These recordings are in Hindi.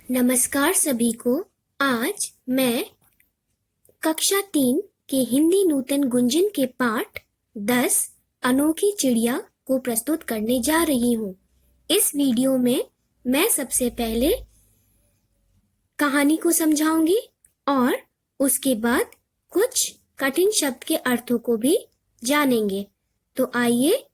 नमस्कार सभी को। आज मैं कक्षा 3 के हिंदी नूतन गुंजन के पाठ 10 अनोखी चिड़िया को प्रस्तुत करने जा रही हूँ। इस वीडियो में मैं सबसे पहले कहानी को समझाऊंगी और उसके बाद कुछ कठिन शब्द के अर्थों को भी जानेंगे। तो आइए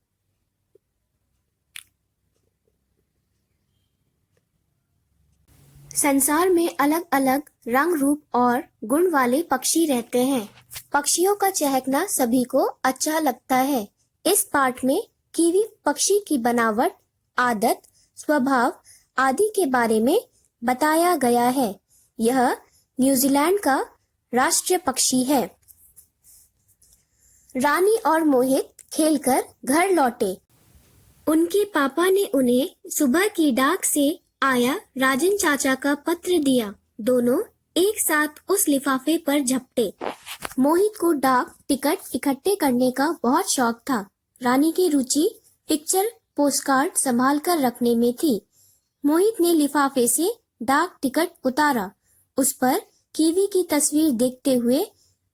संसार में अलग अलग रंग रूप और गुण वाले पक्षी रहते हैं। पक्षियों का चहकना सभी को अच्छा लगता है। इस पाठ में कीवी पक्षी की बनावट, आदत, स्वभाव आदि के बारे में बताया गया है। यह न्यूजीलैंड का राष्ट्रीय पक्षी है। रानी और मोहित खेलकर घर लौटे। उनके पापा ने उन्हें सुबह की डाक से आया राजन चाचा का पत्र दिया। दोनों एक साथ उस लिफाफे पर झपटे। मोहित को डाक टिकट इकट्ठे करने का बहुत शौक था। रानी की रुचि पिक्चर पोस्टकार्ड संभाल कर रखने में थी। मोहित ने लिफाफे से डाक टिकट उतारा। उस पर कीवी की तस्वीर देखते हुए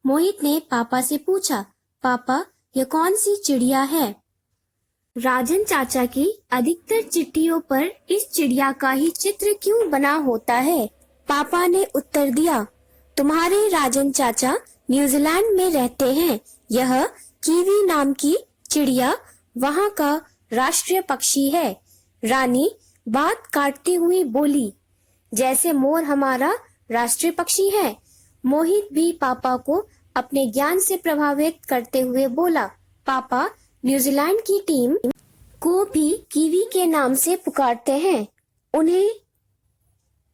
मोहित ने पापा से पूछा, पापा यह कौन सी चिड़िया है? राजन चाचा की अधिकतर चिट्ठियों पर इस चिड़िया का ही चित्र क्यों बना होता है? पापा ने उत्तर दिया, तुम्हारे राजन चाचा न्यूजीलैंड में रहते हैं। यह कीवी नाम की चिड़िया वहाँ का राष्ट्रीय पक्षी है। रानी बात काटती हुई बोली, जैसे मोर हमारा राष्ट्रीय पक्षी है। मोहित भी पापा को अपने ज्ञान से प्रभावित करते हुए बोला, पापा न्यूजीलैंड की टीम को भी कीवी के नाम से पुकारते हैं। उन्हें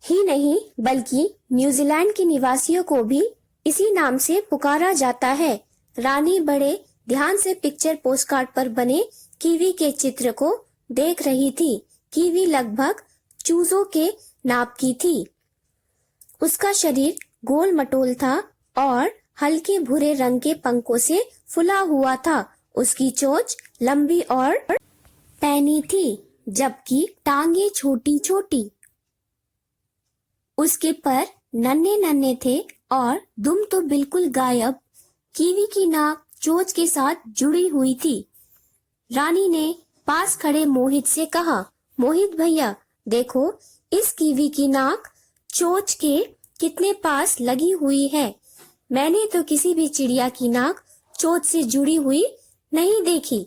ही नहीं बल्कि न्यूजीलैंड के निवासियों को भी इसी नाम से पुकारा जाता है। रानी बड़े ध्यान से पिक्चर पोस्टकार्ड पर बने कीवी के चित्र को देख रही थी। कीवी लगभग चूजों के नाप की थी। उसका शरीर गोल मटोल था और हल्के भूरे रंग के पंखों से फुला हुआ था। उसकी चोंच लंबी और पैनी थी, जबकि टांगे छोटी छोटी। उसके पर नन्हे नन्हे थे और दुम तो बिल्कुल गायब। कीवी की नाक चोंच के साथ जुड़ी हुई थी। रानी ने पास खड़े मोहित से कहा, मोहित भैया देखो, इस कीवी की नाक चोंच के कितने पास लगी हुई है। मैंने तो किसी भी चिड़िया की नाक चोंच से जुड़ी हुई नहीं देखी।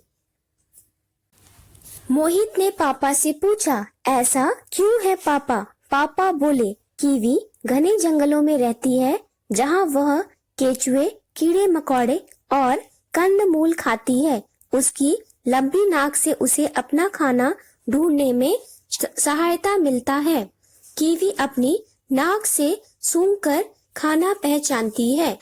मोहित ने पापा से पूछा, ऐसा क्यों है पापा? पापा बोले, कीवी घने जंगलों में रहती है, जहाँ वह केचुए, कीड़े मकोड़े और कंदमूल खाती है। उसकी लंबी नाक से उसे अपना खाना ढूंढने में सहायता मिलता है। कीवी अपनी नाक से सूंघकर खाना पहचानती है।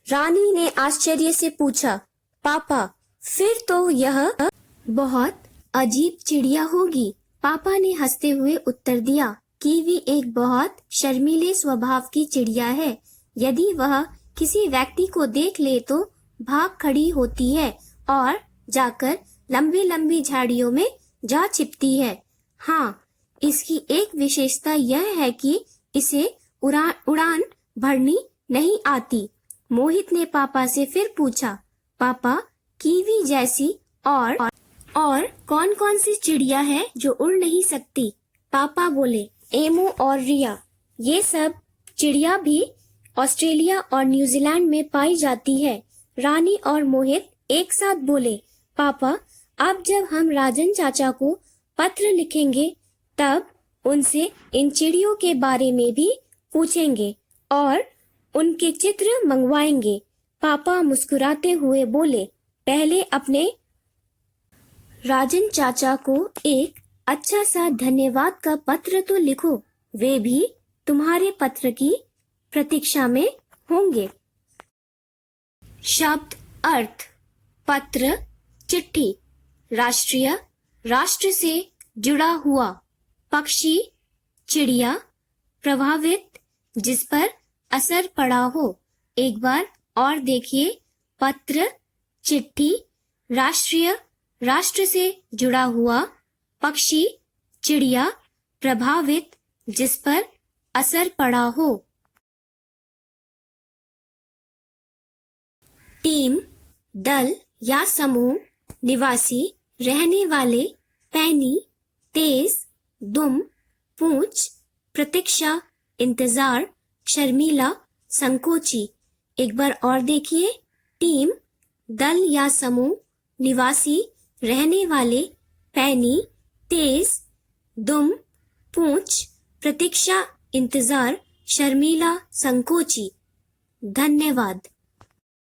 रानी ने आश्चर्य से पूछा, पापा फिर तो यह बहुत अजीब चिड़िया होगी। पापा ने हंसते हुए उत्तर दिया, कीवी एक बहुत शर्मीले स्वभाव की चिड़िया है। यदि वह किसी व्यक्ति को देख ले तो भाग खड़ी होती है और जाकर लंबी लंबी झाड़ियों में जा छिपती है। हाँ, इसकी एक विशेषता यह है कि इसे उड़ान भरनी नहीं आती। मोहित ने पापा से फिर पूछा, पापा कीवी जैसी और कौन कौन सी चिड़िया है जो उड़ नहीं सकती? पापा बोले, एमू और रिया। ये सब चिड़िया भी ऑस्ट्रेलिया और न्यूजीलैंड में पाई जाती है। रानी और मोहित एक साथ बोले, पापा अब जब हम राजन चाचा को पत्र लिखेंगे तब उनसे इन चिड़ियों के बारे में भी पूछेंगे और उनके चित्र मंगवाएंगे। पापा मुस्कुराते हुए बोले, पहले अपने राजन चाचा को एक अच्छा सा धन्यवाद का पत्र तो लिखो। वे भी तुम्हारे पत्र की प्रतीक्षा में होंगे। शब्द अर्थ, पत्र, चिट्ठी। राष्ट्रीय, राष्ट्र से जुड़ा हुआ। पक्षी, चिड़िया। प्रभावित, जिस पर असर पड़ा हो। एक बार और देखिए, पत्र, चिट्ठी, राष्ट्रीय, राष्ट्र से जुड़ा हुआ, पक्षी, चिड़िया, प्रभावित, जिस पर असर पड़ा हो। टीम, दल या समूह, निवासी, रहने वाले, पैनी, तेज, दुम, पूंछ, प्रतीक्षा, इंतजार, शर्मीला, संकोची। एक बार और देखिए। टीम, दल या समूह, निवासी, रहने वाले, पैनी, तेज, दुम, पूंछ, प्रतीक्षा, इंतजार, शर्मीला, संकोची। धन्यवाद।